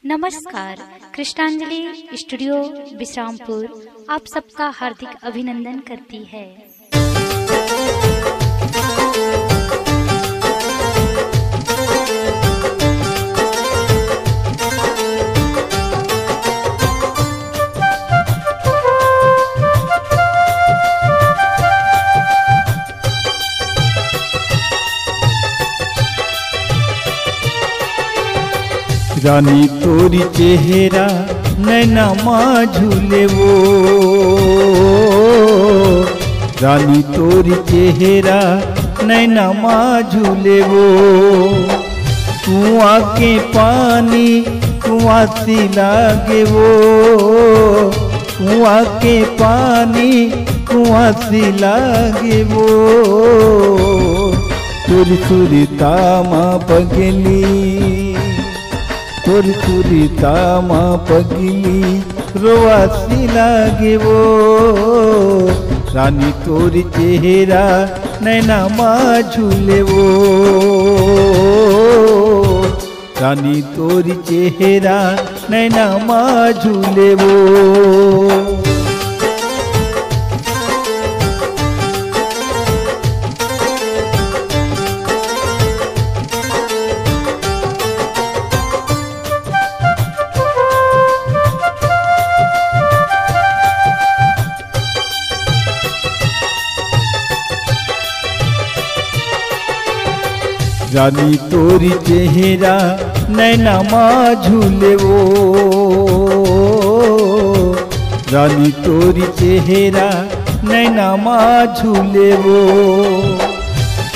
नमस्कार। कृष्णांजलि स्टूडियो विश्रामपुर आप सबका हार्दिक अभिनंदन करती है। रानी तोरी चेहरा नैना माँ झूले वो, रानी तोरी चेहरा नैना माँ झूले वो। कुआं के पानी कुआं सी लागे वो, कुआं के पानी कुआं सी लागे वो। तुरी तुरी तामा पगली, तुरी तुरी तामा पगली रोवासी लागे वो। रानी तोरी चेहरा नैना माँ झूले वो, रानी तोरी चेहरा नैना माँ झूले वो। रानी तोरी चेहरा नैना माँ झूले वो, रानी तोरी चेहरा नैना माँ झूले वो।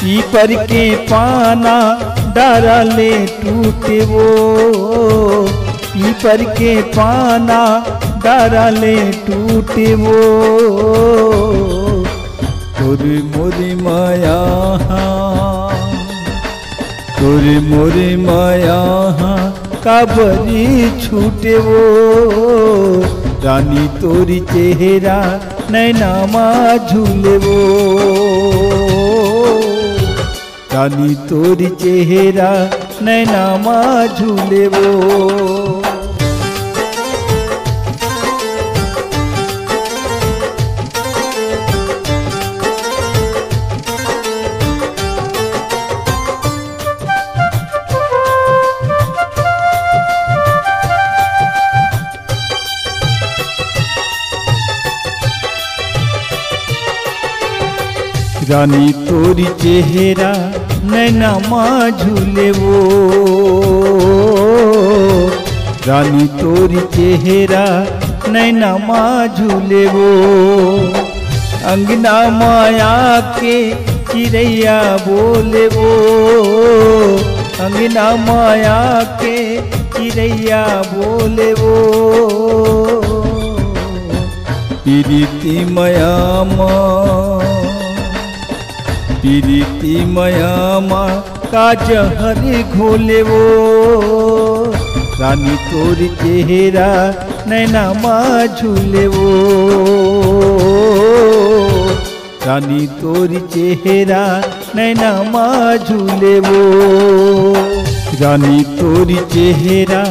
पीपर के पाना डाले टूटे वो, पीपर के पाना डाले टूटे वो। तोरी मोरी माया, तोरे मोरे माया काबरी छूटे वो। रानी तोरी चेहरा नैना माँ झूले वो, रानी तोरी चेहरा नैना माँ झूले वो। रानी तोरी चेहरा नैना माँ झूले वो, रानी तोरी चेहरा नैना माँ झूले वो। अंगना माया के चिड़ैया बोले वो, अंगना माया के चिड़ैया बोले वो। प्रीति माया माँ, प्रीति माया माँ का जहर घोले वो। रानी तोरी चेहरा नैना माँ झूले वो, रानी तोरी चेहरा नैना माँ झूले वो। रानी तोरी चेहरा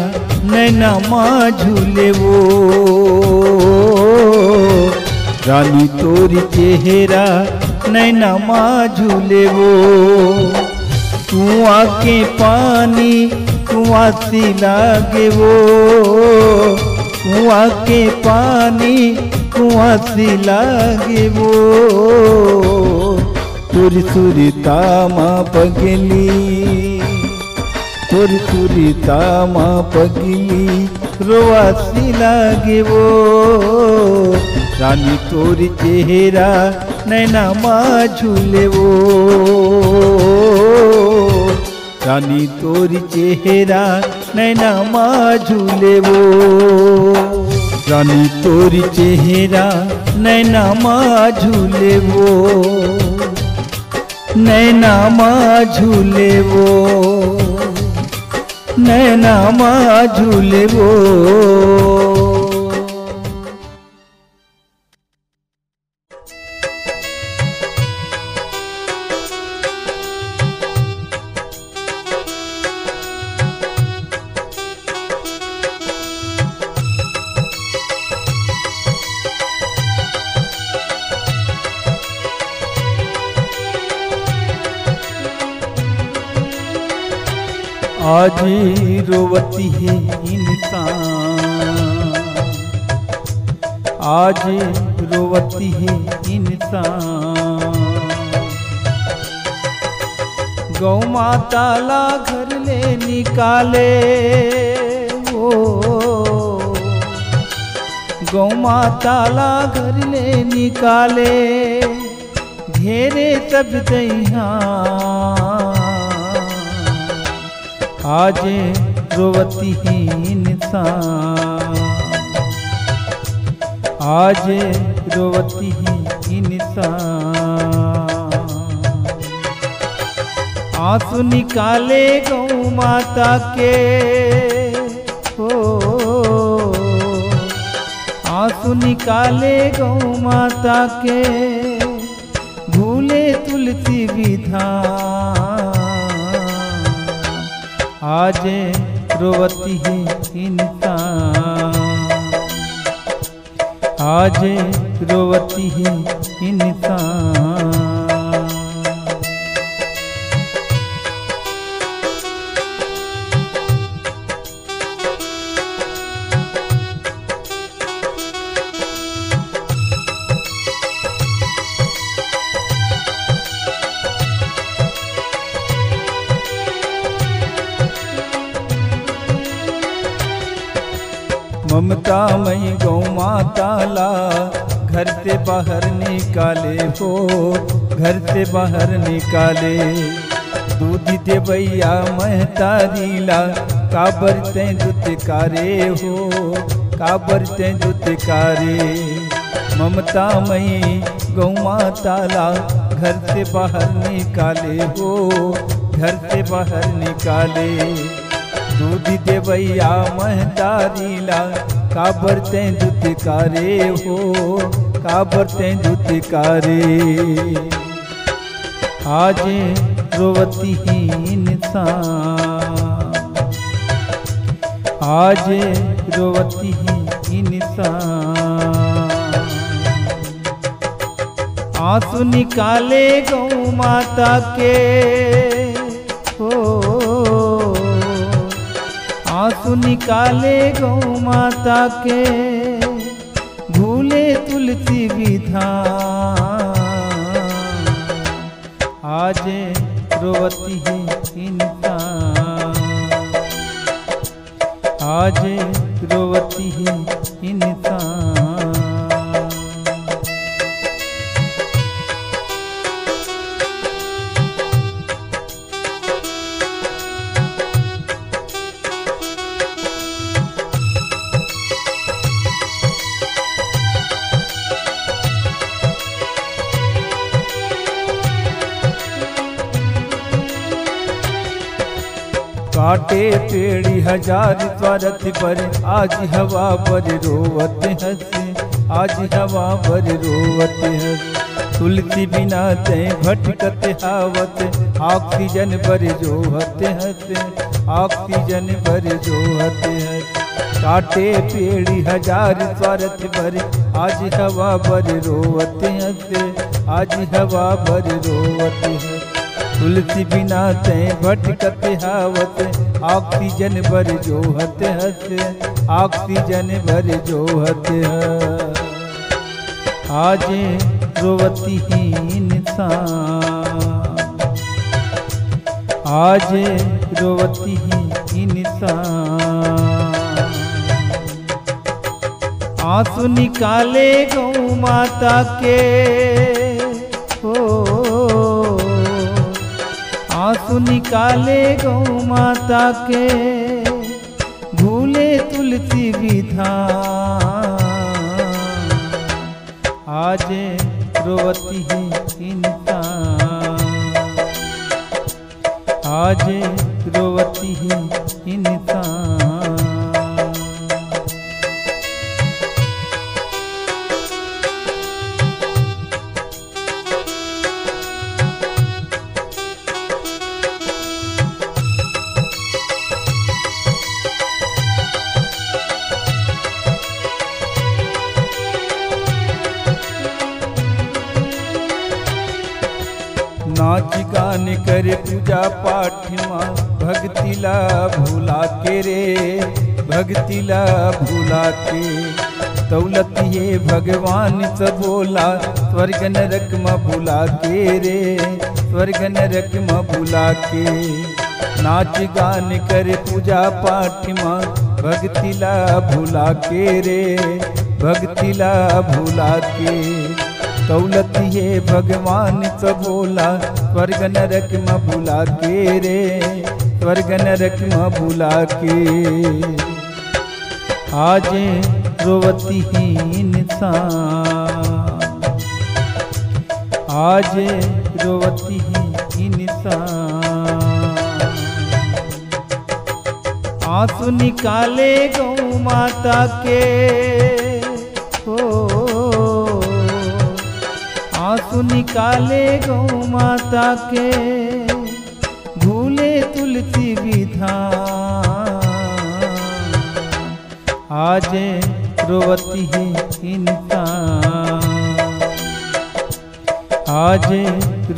नैना माँ झूले वो, रानी तोरी चेहरा नैना माँ झूले वो। कुआं के पानी कुआं सी लागे वो, कुआं के पानी कुआं सी लागे वो। तुरी तुरी तामा पगली, तुरी तुरी तामा पगली रोवासी लागे वो। रानी तोरी चेहरा नैना माँ झूले वो, रानी तोरी चेहरा नैना माँ झूले वो। रानी तोरी चेहरा नैना माँ झूले वो, नैना माँ झूले वो, नैना माँ झूले वो। आज रोवती है इंसान, आज रोवती है इंसान। गौ माता ला घर ले निकाले ओ, गौ माता ला घर ले निकाले, घेरे सब दैया आज रोवती है इंसान, आज रोवती है इंसान। आंसू निकाले गौ माता के हो, आंसू निकाले गौ माता के, भूले तुलसी विधान आज रोवती है इंसान, आज रोवती है इंसान। ममता मई गौ माता ला घर से बाहर निकाले हो, घर से बाहर निकाले। दूध दे भैया महतारी ला काबर ते दुतकारे हो, काबर ते दुतकारे। ममता मई गौ माता ला घर से बाहर निकाले हो, घर से बाहर निकाले। दूध दे भैया महतारी ला काबर ते दुतकारे हो, काबर ते दुतकारे। आज रोवती है इंसान, आज रोवती है इंसान। आंसू निकाले गौ माता के हो, आंसू निकाले गौ माता के, भूले तुलसी विधान आज रोवती है इंसान, आज रोवती है इंसान। काटे पेड़ी हजार स्वार्थ पर, आज हवा पर रोवत हंसे, आज हवा पर रोवत हंस। तुलसी बिना ते भटकत हावत, ऑक्सीजन पर जोहत हंसे, ऑक्सीजन पर जोहत हंस। काटे पेड़ी हजार स्वार्थ पर, आज हवा पर रोवत हंसे, आज हवा पर रोवत हंस। तुलसी बिना ते भटकत हावत, ऑक्सीजन भर जोहत हंस, ऑक्सीजन भर जोहत हंस। आज रोवती है इंसान, आज रोवती है इंसान। आंसू निकाले गौ माता के हो, आंसू निकाले गौ माता के, भूले तुलसी विधान आज रोवती है इंसान, आज रोवती है इंसान। नाच गान करे पूजा पाठ माँ, भगतिला भूला के रे, भगतिला भूला के। दौलत ये भगवान से बोला, स्वर्ग नरक में बुला के रे, स्वर्ग नरक में बुला के। नाच गान कर पूजा पाठ में भगतिला भूला के रे, भगतिला भूला के। दौलत ये भगवान से बोला, स्वर्ग नरक में बुला के रे, स्वर्ग नरक में बुला के। आज रोवती ही इंसान, आज रोवती ही इंसान। आंसू निकाले गौ माता के, हो आंसू निकाले गौ माता के। भूले तुलसी विधान, आज रोवती है इंसान, आज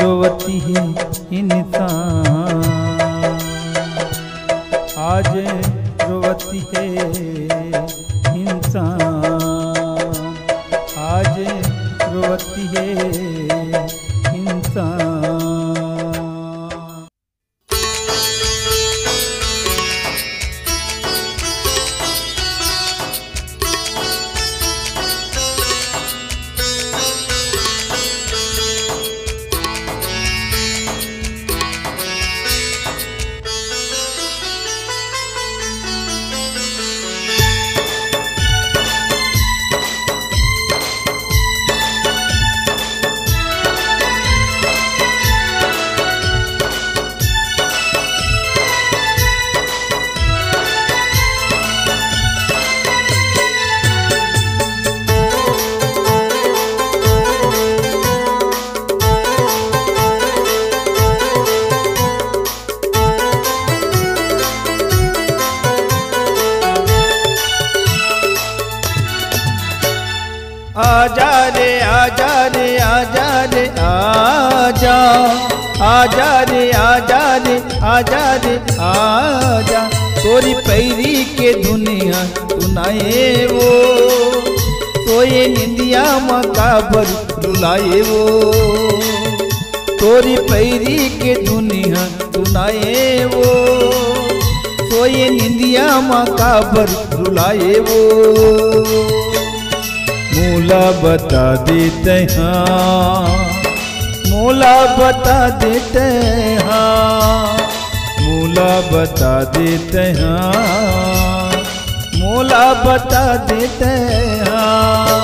रोवती है इंसान, आज रोवती है इंसान, आज रोवती है इंसान। आजा रे आजा रे आजा रे आजा, आजा रे आजा रे आजा रे आजा। तोरी पैरी के दुनिया सुनाए वो, सोए निंदिया मकाबर रुलाए वो। तोरी पैरी के दुनिया सुनाए वो, सोए निंदिया मकाबर रुलाए वो। मूला बता देते हाँ, मूला बता देते हाँ, मूला बता देते हाँ, मूला बता देते हाँ।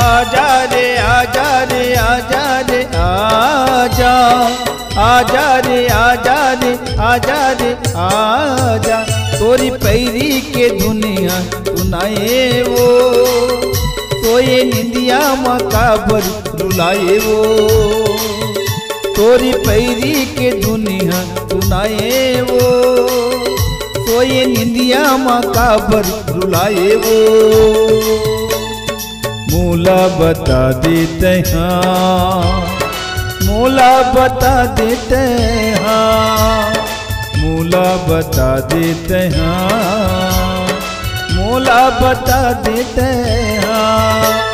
आजा रे आजा रे आजा रे आजा, आजा रे आजा रे आजा रे आजा। तोरी पैरी के दुनिया सुनाए वो, सोए निंदिया मकाबर रुलाए वो। तोरी पैरी के दुनिया सुनाए वो, सोए निंदिया मकाबर रुलाए वो। मूला बता देते हाँ, मूला बता देते हाँ, मूला बता देते हाँ, मूला बता देते हाँ।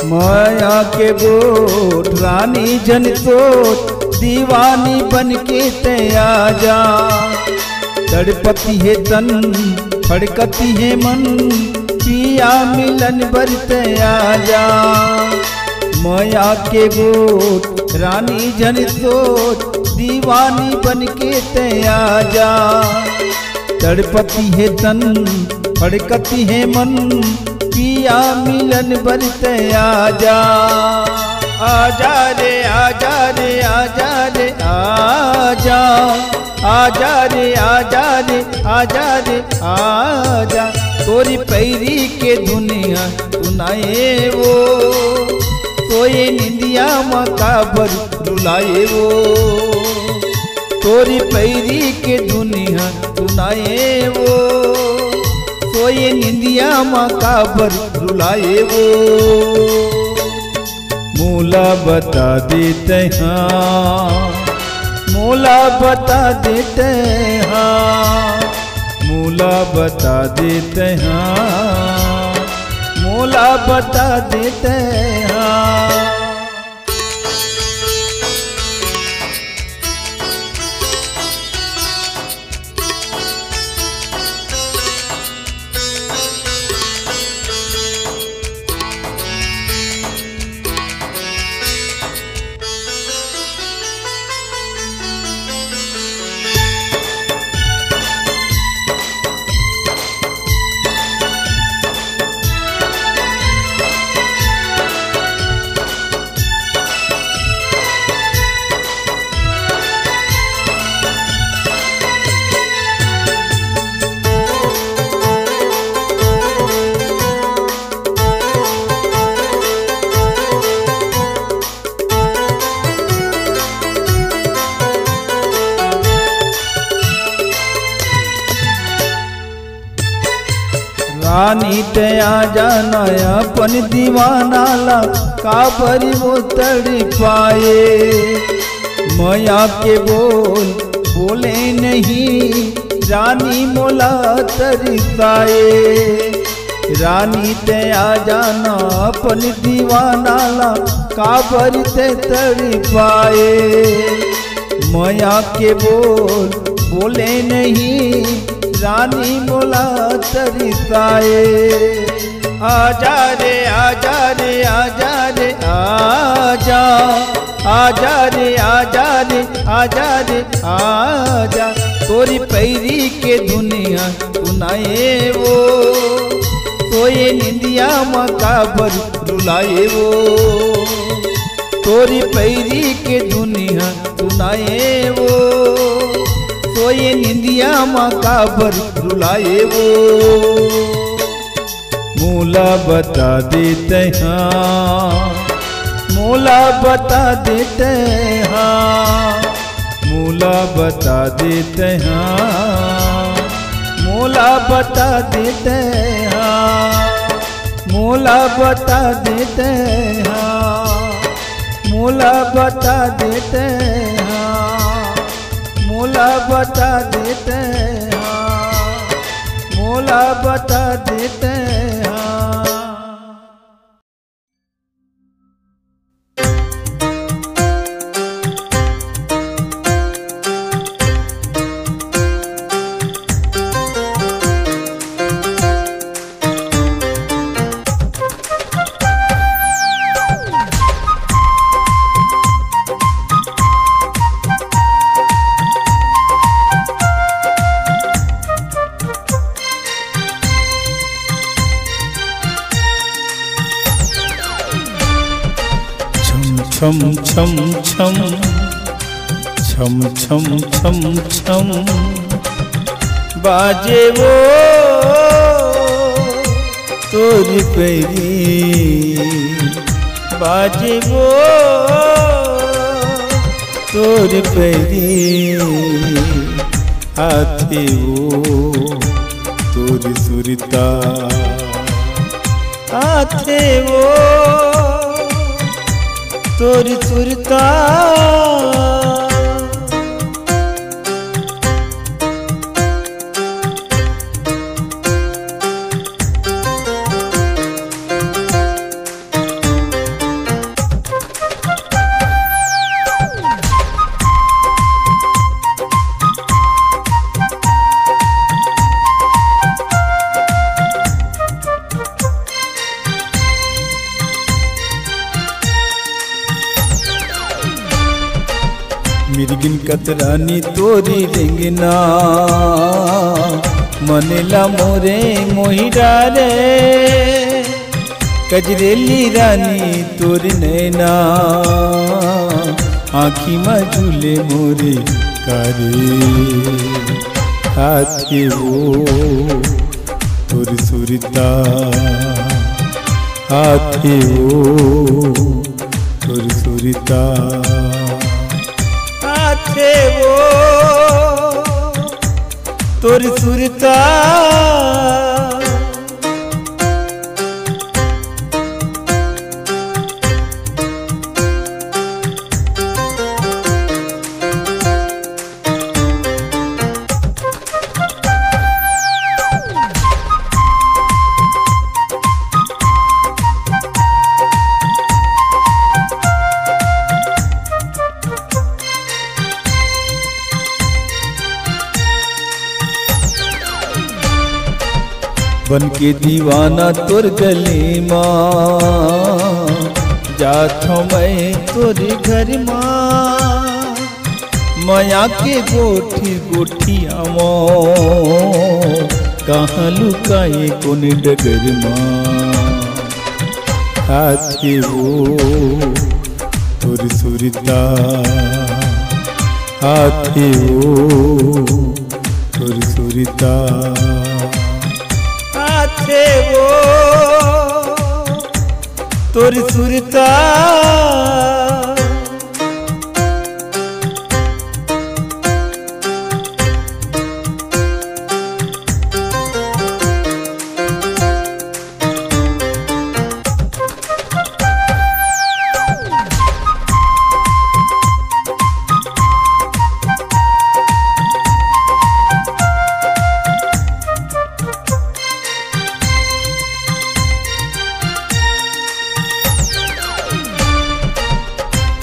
माया के बोट रानी जन सोच, दीवानी बन के तया जा। तड़पती है तन फड़कती है मन, पिया मिलन बरते आजा। माया के गोद रानी जन सोच दीवानी बन के ते आजा। तड़पती है तन फड़कती है मन पिया मिलन बरते आजा। आजा रे आजा रे आजा रे आजा, आजा रे आजा रे आजा रे आजा। तोरी पैरी के दुनिया सुनाए वो, सोए निंदिया मकाबर रुलाए वो। तोरी पैरी के दुनिया सुनाए वो, सोए निंदिया मकाबर रुलाए वो। मूला बता देते हाँ, मूला बता देते हाँ, मूला बता देते हाँ, मूला बता देते हाँ। रानी ते आजा नया पन दीवाना ला काबरी वो तड़ पाए। माया के बोल बोले नहीं रानी मोला तरसाए। रानी ते आजा ना पन दीवाना ला काबरी ते तड़ पाए। माया के बोल बोले नहीं रानी मोला तरसाए। आजा रे आजा रे आजा रे आजा, आजा रे आजा रे आजा रे आजा। तोरी पैरी के दुनिया सुनाए वो, सोए निंदिया मकाबर रुलाए वो। तोरी पैरी के दुनिया सुनाए वो, सोए निंदिया मकाबर रुलाए वो। मूला बता देते हाँ, मूला बता देते हाँ, मूला बता देते हाँ, मूला बता देते हाँ, मूला बता देते हाँ, मूला बता देते हाँ, मूला बता देते हाँ, मूला बता देते हाँ। छम छम छम छम छम छम छम बाजे वो तोरी पैरी, बाजे वो तोरी पैरी। आथे वो तोरी सुरता, आथे वो तोरी सुरता। मिर्गिन कतरानी तोरी रेंगना मनेला मोरे मोहिरा रे कजरेली रानी तोरी नैना आँखी में झूले मोरे कारे हाथे वो तोर सुरता हाथे वो तोर सुरता हाथे वो तोर सुरता बन के दीवाना तोर गले माँ जाथो मैं तोर घर माँ माया के गोठी गोठिया मो कहाँ लुकाए कोन डगर माँ हाथे वो तोर सुरता हाथे वो तोर सुरता हाथे वो तोर सुरता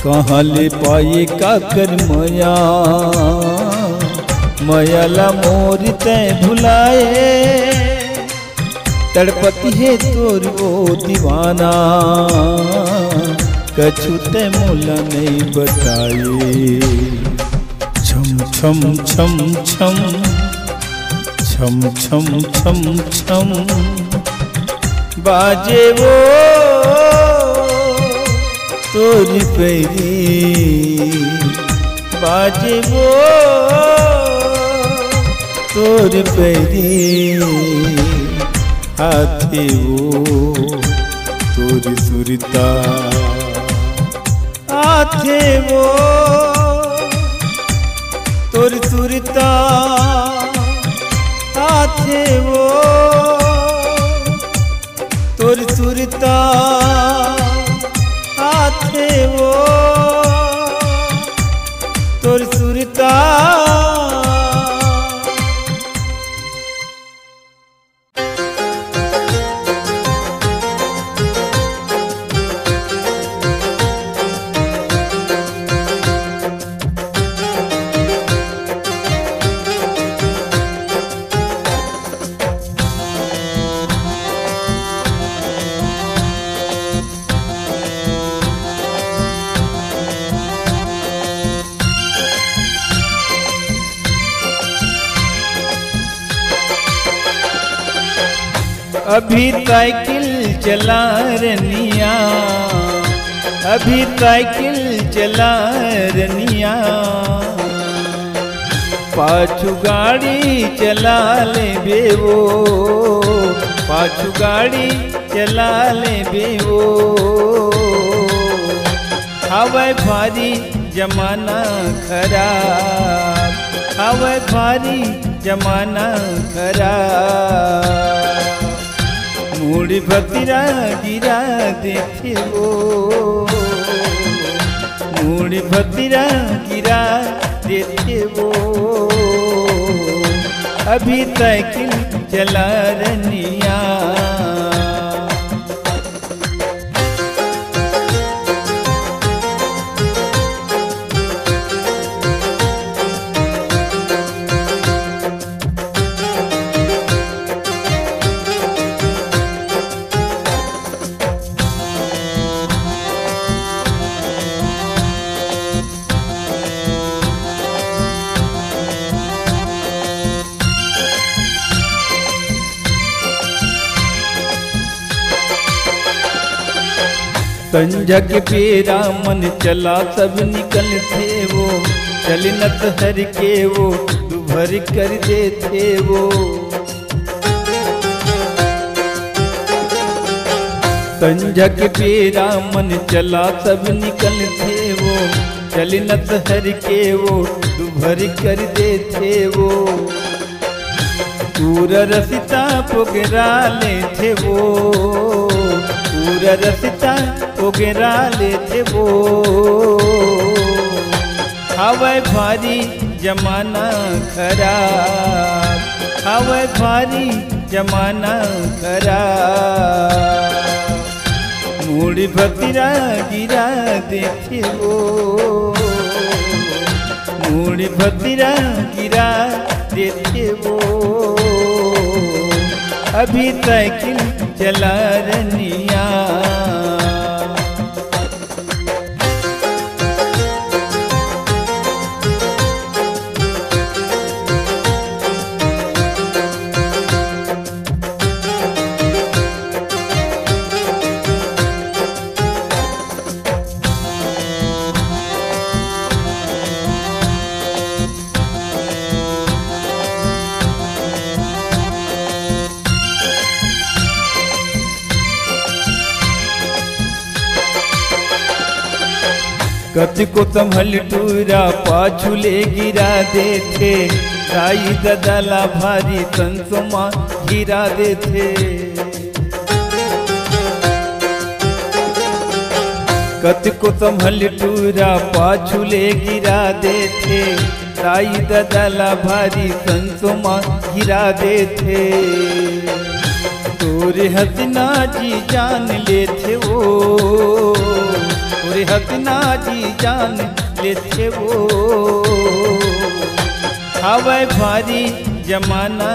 कहाँ ले पाए काकर मया मयाला मोर तय भुलाए तड़पती है तोर वो दीवाना कछु ते मोला नहीं बताए छम छम छम छम छम छम छम छम बाजे वो तोरी पैरी बाजे वो तोर पैरी हाथे वो तोर सुरता हाथे वो तोर सुरता हाथे वो तोर सुरता हाथे वो तोर सुरता अभी साइकिल चला रनिया अभी साइकिल चला रनिया पाछू गाड़ी चला ले बेवो पाछू गाड़ी चला ले बेवो हवा भारी जमाना खराब हवा भारी जमाना खराब मुड़ी भतीरा गिरा देखे वो मुड़ी भतीरा गिरा देखे वो अभी साइकिल चला रनिया संझा के बेरा मन चला सब निकल थे वो, चलनत हर के वो दुभर कर देते वो। संझा के बेरा मन चला सब निकल थे वो, चलनत हर के वो दुभर कर देते वो। पूरा रसिता पोगरा ले थे वो, पूरा रसिता पोगरा ले थे वो। हवाए भारी जमाना खराब, हवाए भारी जमाना खराब। मूड़ी भतीरा गिरा देखे वो, मूड़ी भतीरा गिरा देखे वो। अभी साइकिल चला रनिया, कति को संभल टूरा पाछुले गिरा देथे, दाई ददला भारी संसोमा गिरा देथे। कति को संभल टूरा पाछुले गिरा देथे, दाई ददला भारी संसोमा गिरा देथे। तोरे हसना जी जान लेथे वो, तोरे हसना जी जान लेथे वो। हवाए भारी जमाना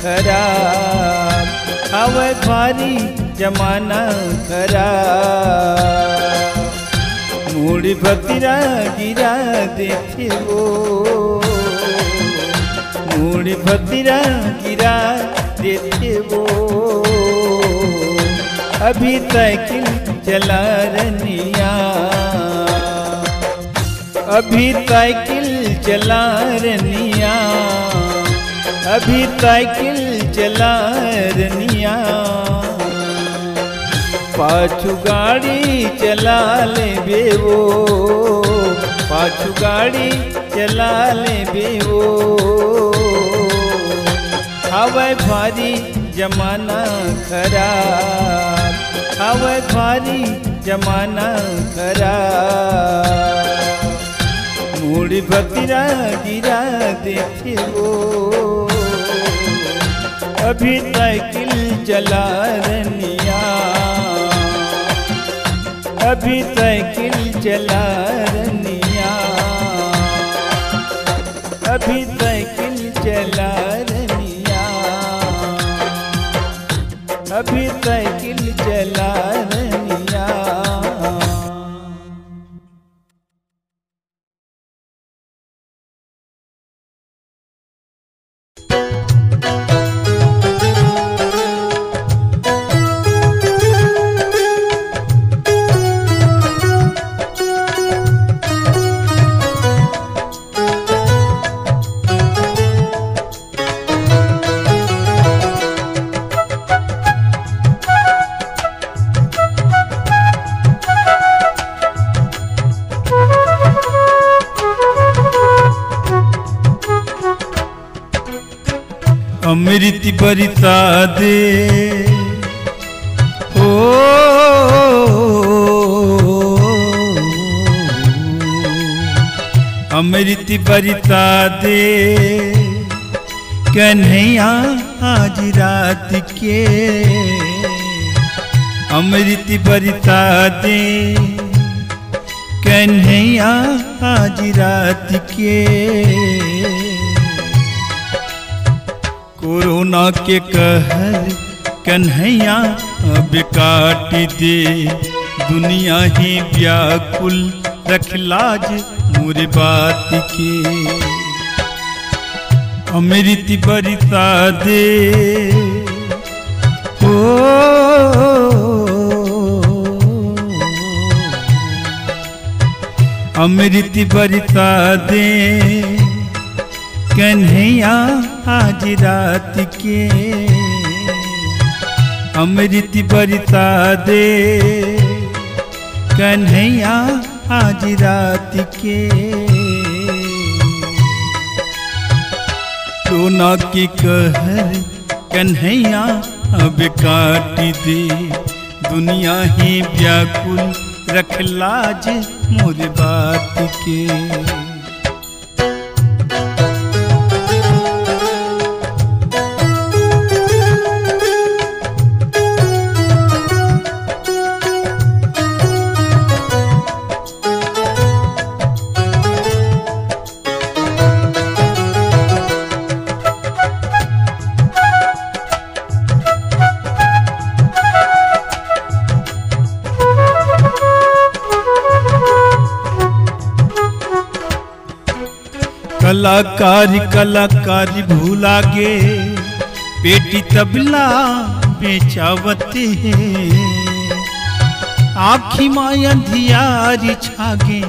खराब, हवाए भारी जमाना खराब। मूड़ी भतीरा गिरा देखे वो, मूड़ी भतीरा गिरा देखे वो। अभी साइकिल चला रनिया, अभी साइकिल चला रनिया, अभी साइकिल चला रनिया। पाछू गाड़ी चला ले बेवो, पाछू गाड़ी चला ले बेवो। हवाए भारी जमाना खराब, हवाए भारी जमाना खराब। मूड़ी भतीरा गिरा देखे वो, अभी साइकिल चला रनिया, अभी साइकिल चला रनिया, अभी साइकिल चला रनिया, अभी साइकिल चला रनिया। अमृत बरसा दे ओ, अमृत बरसा दे कन्हैया आज रात के। अमृत बरसा दे कन्हैया आज रात के। कोरोना के कहर कन्हैया अब काट दे, दुनिया ही व्याकुल रख लाज मोर बात के। अमृत बरसा दे ओ, अमृत बरसा दे कन्हैया आज रात के, अमृत बरसा दे कन्हैया आज रात के। सोना की कहर कन्हैया अब काट दे, दुनिया ही व्याकुल रख लाज मोर बात के। कलाकारी भूला गे, पेटी तबला बेचावते हैं, आँखी माँ अंधियारी छागे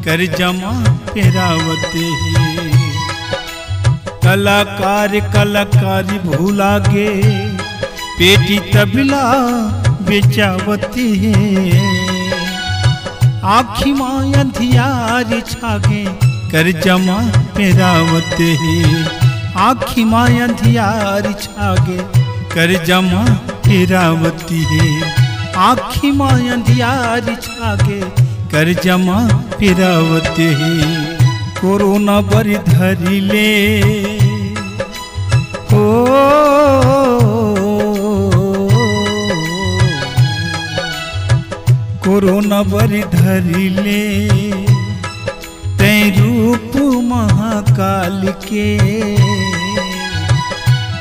कर जमा पेरावते हैं। कलाकारी भूला गे, पेटी तबला बेचावते हैं, आँखी माँ अंधियारी छागे कर जमा पेरावते हैं, आँखी माँ अंधियार छागे कर जमा पेरावती है, आँखी माँ अंधियार छागे कर जमा पेरावते हैं। कोरोना बर धरी ले हो, कोरोना बर धरी ले रूप महाकाल के,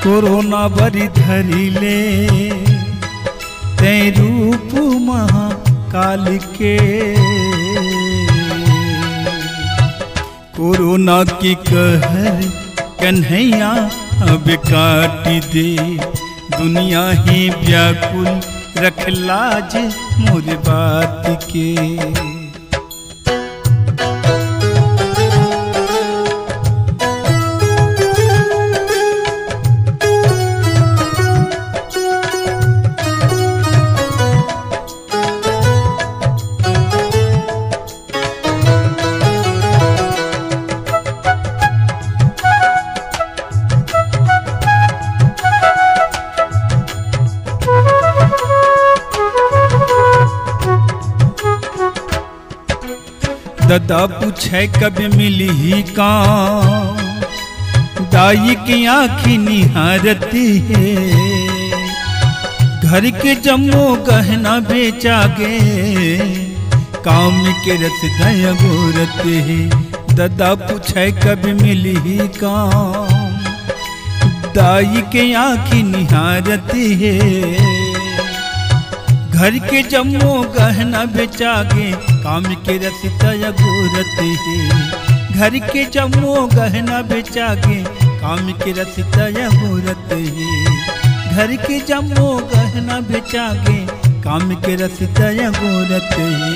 कोरोना बरी धरी ले तै रूप महाकाल के। कोरोना की कहर कन्हैया अब काट दे, दुनिया ही व्याकुल रख लाज मोर बात के। दादा पूछे कब मिली ही काम, दाई की आँखी निहारती है, घर के जम्मो गहना बेचा गे, काम के रस दया गोरते है। दादा पूछे कब मिली ही काम, दाई के आँखी निहारती है, घर के जम्मो गहना बेचा गे, काम के रसिता गोरते है। घर के जम्मो गहना बेचा गे, काम के रसिता गोरते है। घर के जम्मो गहना बेचा गे, काम के रसिता गोरते है।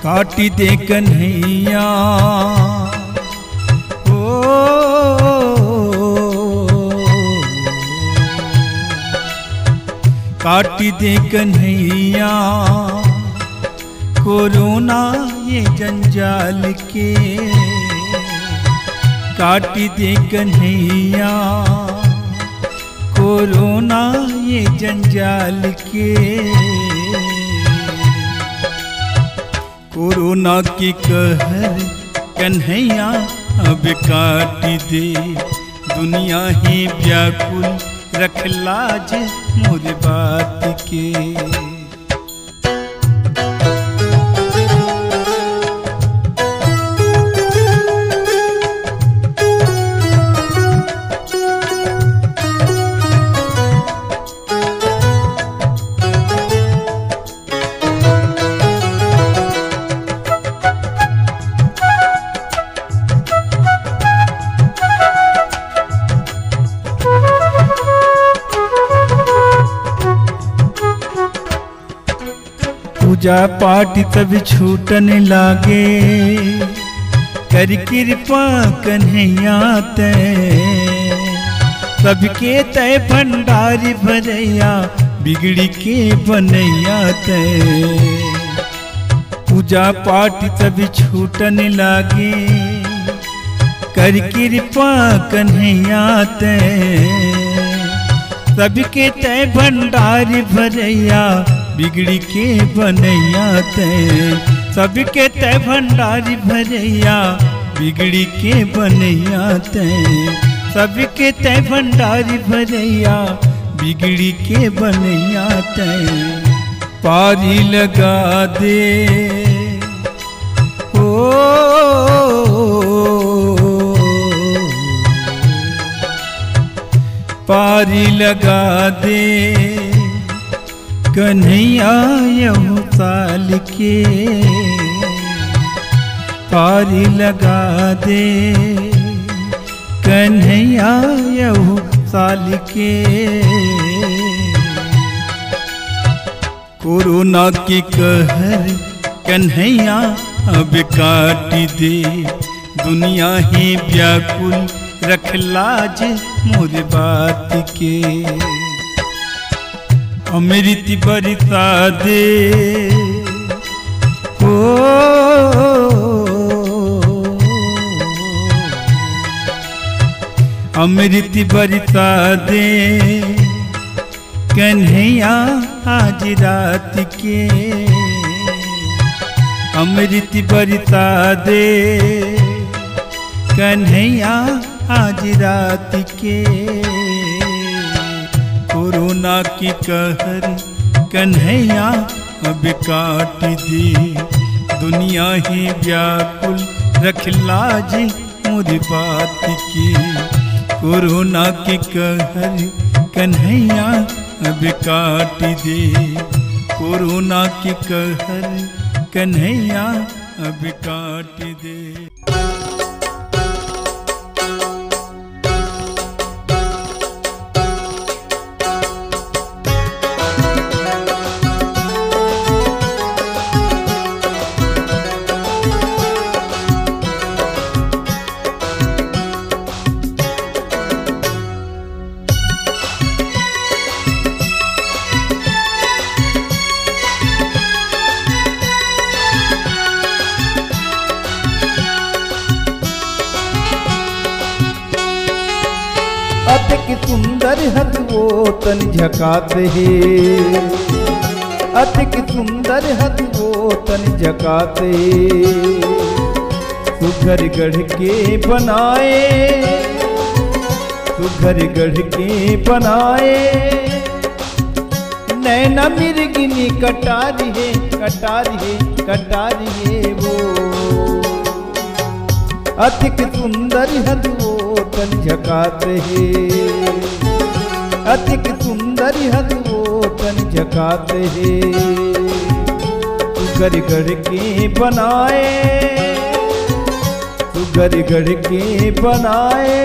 काटी दे कन्हैया काटी दे कन्हैया कोरोना ये जंजाल के, काटी दे कन्हैया कोरोना ये जंजाल के। कोरोना की कहर कन्हैया अब काट दे, दुनिया ही व्याकुल रख लाज मोर बात के। पूजा पाठ सब छूटने लागे, कर कृपा कन्हैया तय। सबके तय भंडारी भरैया, बिगड़ी के बनैया तय। पूजा पाठ सब छूटने लागे, कर कृपा कन्हैया तय। सबके तय भंडारी भरैया, बिगड़ी के बनैया तय। सबके तय भंडारी भरैया, बिगड़ी के बनैया तय। सबके तय भंडारी भरैया, बिगड़ी के बनैया तय। पारी लगा दे ओ पारी लगा दे कन्हैया यहू साल के। पारी लगा दे कन्हैया यहू साल के। कोरोना की कहर कन्हैया अब काट दे, दुनिया ही व्याकुल रख लाज मोर बात के। अमृत बरसा दे हो, अमृत बरसा दे कन्हैया आज रात के। अमृत बरसा दे कन्हैया आज रात के। कोरोना की कहर कन्हैया अब काट दे, दुनिया ही व्याकुल रख लाज मोर बात की। कोरोना की कहर कन्हैया अब काट दे, कोरोना की कहर कन्हैया अब काट दे। अतिक सुंदर हथ वो तन झकाते है, अतिक सुंदर हथ वो तन झकाते। सुघर गढ़ के बनाए, सुघर गढ़ के बनाए। नैना मिर्गिनी कटारी है, कटारी है, कटारी है वो। अतिक सुंदर हथ वो तन झकाते है, अतिक सुंदर हथ वो तन झकाते है। सुघर गढ़ के बनाए, सुघर गढ़ के बनाए।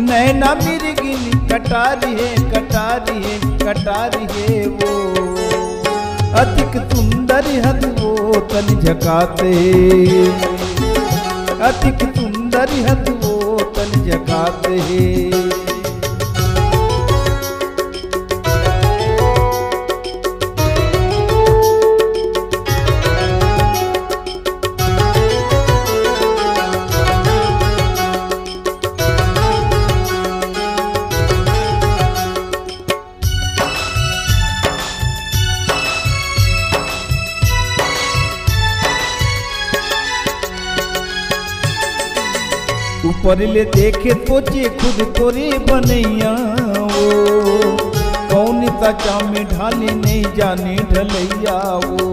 नैना मिर्गिनी कटारी है, कटारी है, कटारी है वो। अतिक सुंदर हथ वो तन झकाते, अतिक सुंदर हथ वो तन झकाते हैं। ऊपर ले देखे सोचे खुद तोरे बनैया वो। कौन सा चाम में ढाले नहीं जाने ढलैया वो।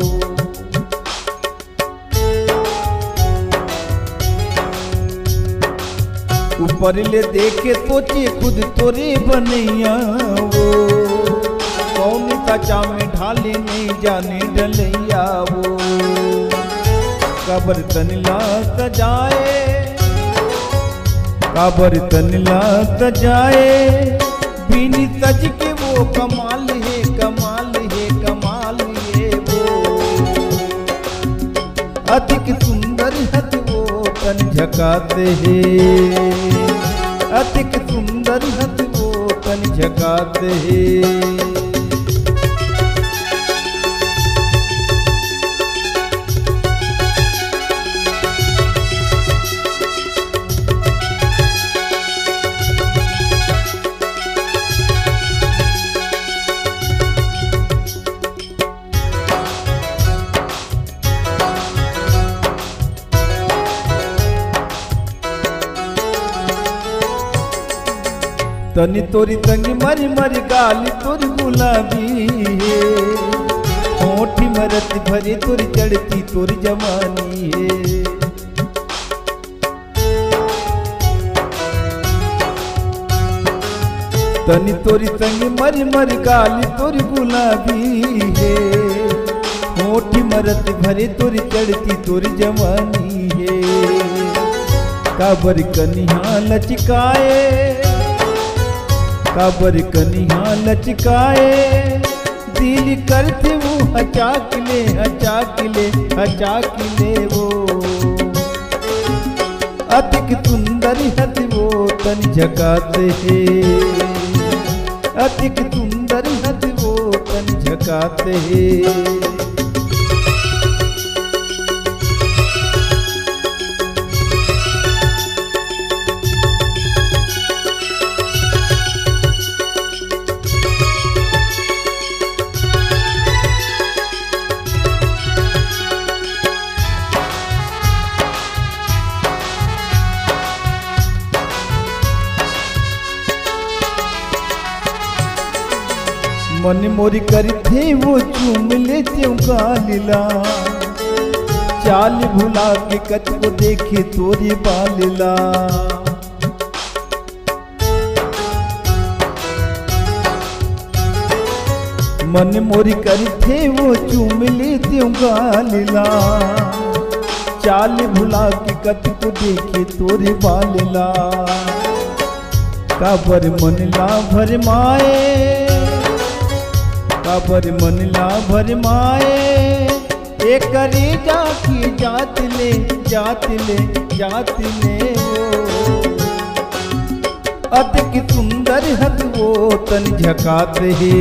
ऊपर ले देखे सोचे खुद तोरे बनैया वो। कौन सा चाम में ढाले नहीं जाने ढलैया वो। कबर तनला सजाए, काबर तनला सजाए। बीनी सज के वो कमाल है, कमाल है, कमाल है अधिक सुंदर हथ वो तन झकाते है, अधिक सुंदर हथ वो तन झकाते है। तनी तोरी तंगी मरी मरी गाली तोरी गुलाबी है, होठी मरत भरे तोरी चढ़ती तोरी जवानी है। तनी तोरी तंगी मरी मरी गाली तोरी गुलाबी है, होठी मरत भरे तोरी चढ़ती तोरी जवानी है। काबर कनिहा लचकाए, काबर कनिहा लचकाए, दिल करते वो हचाकले हचाकले हचाकले वो। अधिक सुंदर हथ वो तन झकाते है, अधिक सुंदर हथ वो तन झकाते है। मन मोरी करी थे वो चूम लेते गालिला, चाल भुला के कच को देखे तोरी बालिला। मन मोरी करी थे वो चूम लेते गालिला, चाल भुला के कच को देखे तोरी बालिला। काबर मन ला भर माए, काबर मन ला भर माए, एक करे जाकी जात ले जात ले जात ले वो। अधिक सुंदर हथ वो तन झकाते है,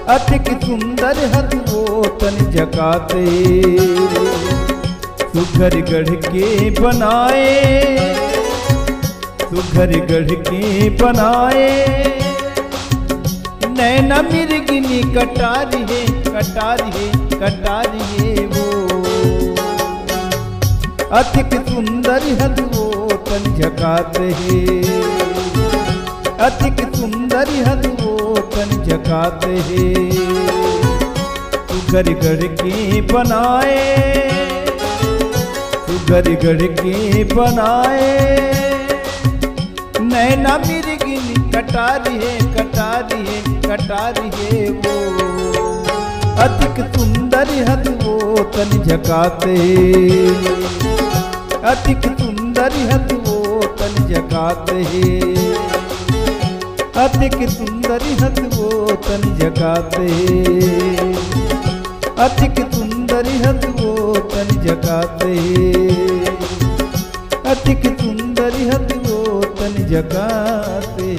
अधिक सुंदर हथ वो तन झकाते। सुघर गढ़ के बनाए, सुघर गढ़ के बनाए, नैना मिर्गिनी कटारी है कटारी है कटारी है वो। अधिक सुंदर हथ वो तन झकाते है, अधिक सुंदर हथ वो तन झकाते है। सुघर गढ़ के बनाए, सुघर गढ़ के बनाए, नैना मिर्गिनी कटारी है कटारी है कटारी है वो। अधिक सुंदर हथ वो तन झकाते, अधिक सुंदर हथ वो तन झकाते है, अधिक सुंदर हथ वो तन झकाते, अधिक सुंदर हथ वो तन झकाते, अधिक सुंदर हथ वो तन झकाते।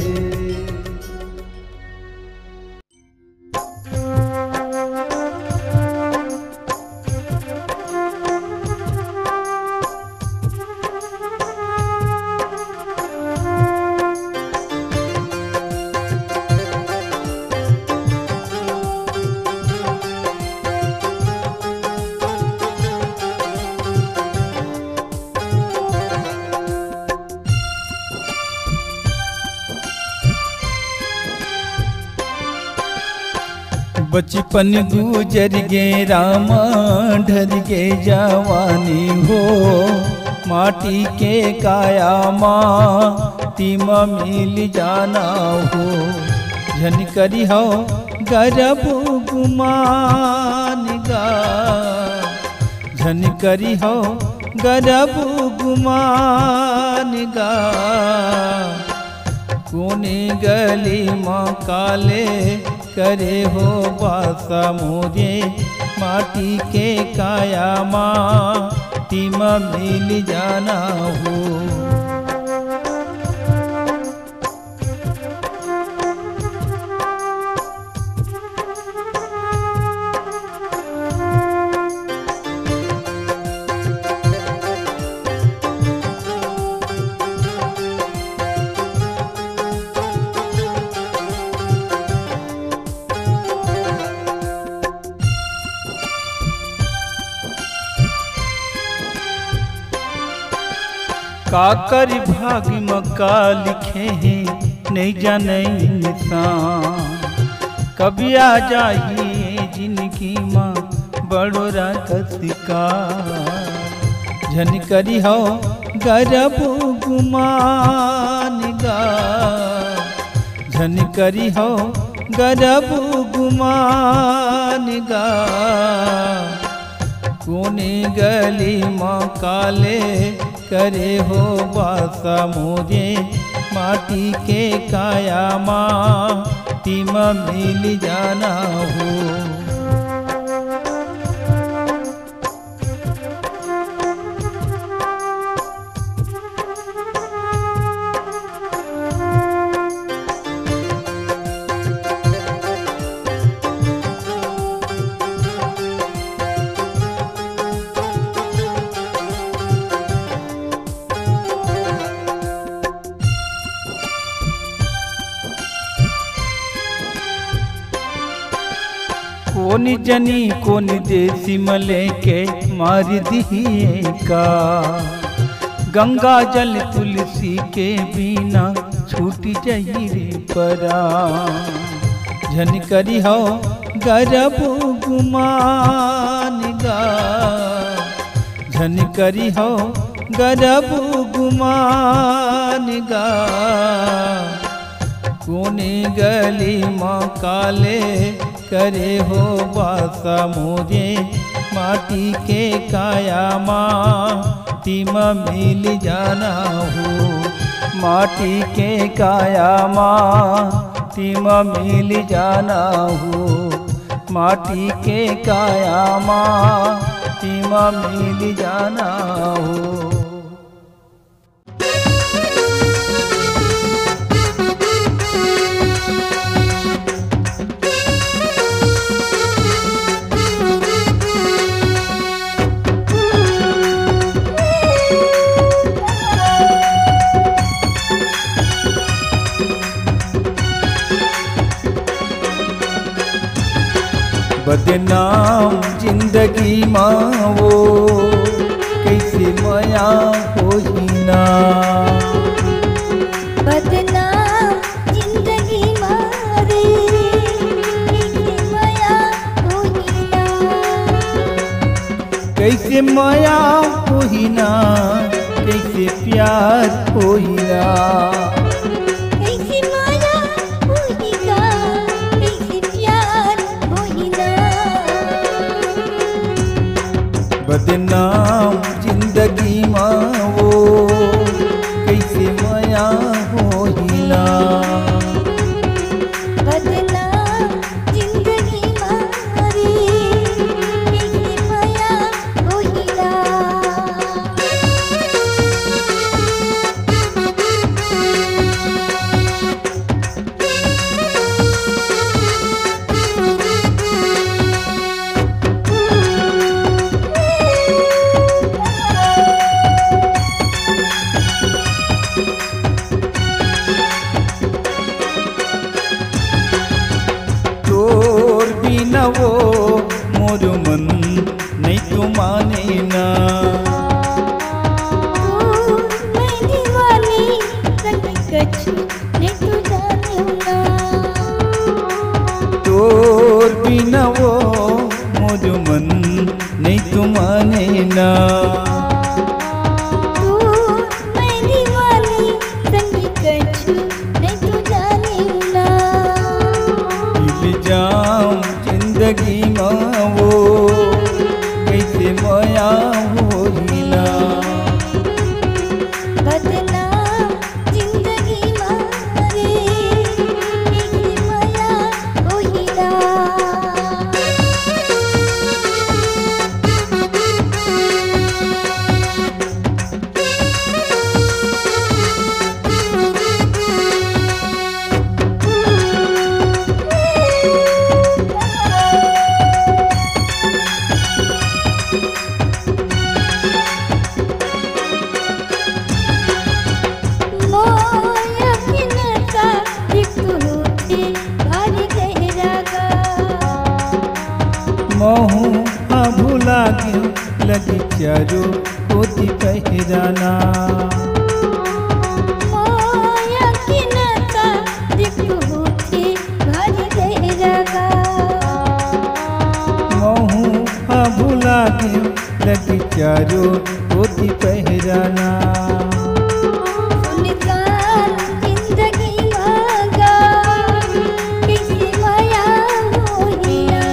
बचपन गुजर गे रामा ढर गे जवानी हो, माटी के काया माटी में मिल जाना हो। झन करी हो गरब गुमान गा, झन करी हो गरब गुमान गा। कोने गली माँ काले करे हो बासा मोरे माटी के काया माटी में मिल जाना हो। काकर भाग मका लिखे हैं नहीं जाने इंसान, कभी आ जाइए जिनकी माँ बड़ोरा कसिका। झन करी हो गरब गुमान गा, झन करी हो गरब गुमान गा। कोने गली माँ काले करे हो बासा मुझे, माटी के काया माटी में मिल जाना हो। कोनी जनी कोनी देसी मले के मार दिए का, गंगा जल तुलसी के बिना छूट जही रे परा। झन करी हो गरब गुमान गा, झन करी हो गरब गुमान गा। कोने गली माँ काले करे हो बासा मुझे, माटी के काया माटी में मिल जाना हो। माटी के काया माटी में मिल जाना हो। माटी के काया माटी में मिल जाना हो। बदनाम जिंदगी माँ वो कैसे माया होई ना, बदनाम जिंदगी मारे कैसे माया होई ना। कैसे माया होई ना, कैसे प्यार होई ना। बदनाम जिंदगी माँ वो कैसे माया होई ना। बदनाम जिंदगी मारे कैसे माया होई ना। वो मोर मन नहीं तो माने ना, तू मैं दीवानी संग कछु नहीं तू जाने ना। तोर बिना वो मोर मन नहीं तो माने ना। तू मैं दीवानी संग कछु नहीं तू जाने ना। मिल जाऊं जिंदगी माँ वो कैसे माया होई ना। बदनाम जिंदगी मारे कैसे माया होई ना। चारो होती पहराना। माया के नाता देखो होते भारी रहेगा। महू भुला के लगी चारो होती पहराना। सुनकार जिंदगी मांगा किसी माया होइया।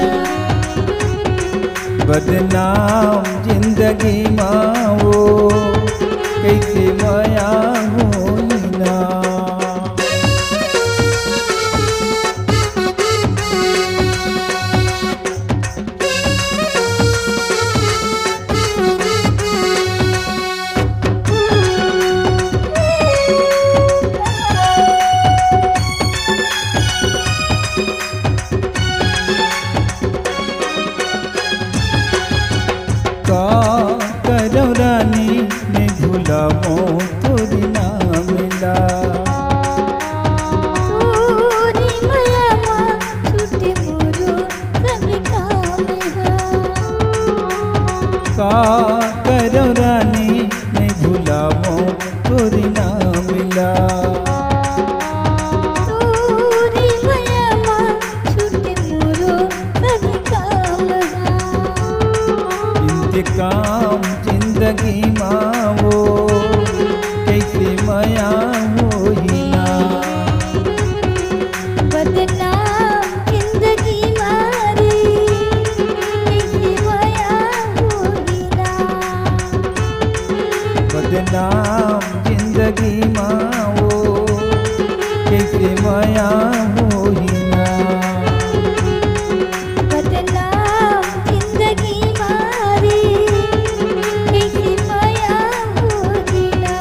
बदनाम जिंदगी माओ कैसे माया होइना। करौ रानी ने भुलाओ तोरी ना मिला। तोरी माया माँ छूटे मोरो सब काम करौ रानी ने भुलाओ तोरी ना मिला। तोरी माया माँ छूटे मोरो सब काम इंतकाम जिंदगी माओ कैसे माया होइना। बदनाम जिंदगी मारी कैसे माया होइना। बदनाम जिंदगी माओ कैसे माया होइना। बदनाम जिंदगी मारी कैसे माया होइना।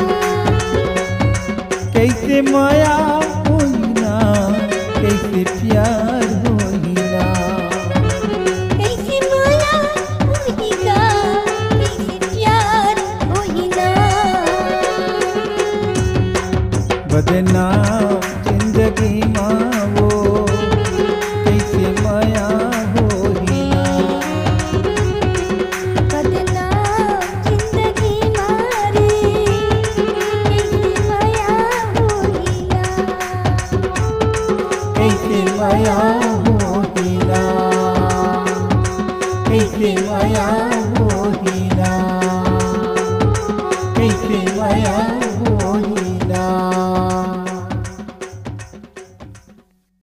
कैसे माया होइना कैसे प्यार होइना। कैसे माया होइना कैसे प्यार होइना। बदनाम जिंदगी माओ कैसे माया होइना। बदनाम जिंदगी मारी कैसे माया होइना। कैसे माया होइना। कैसे माया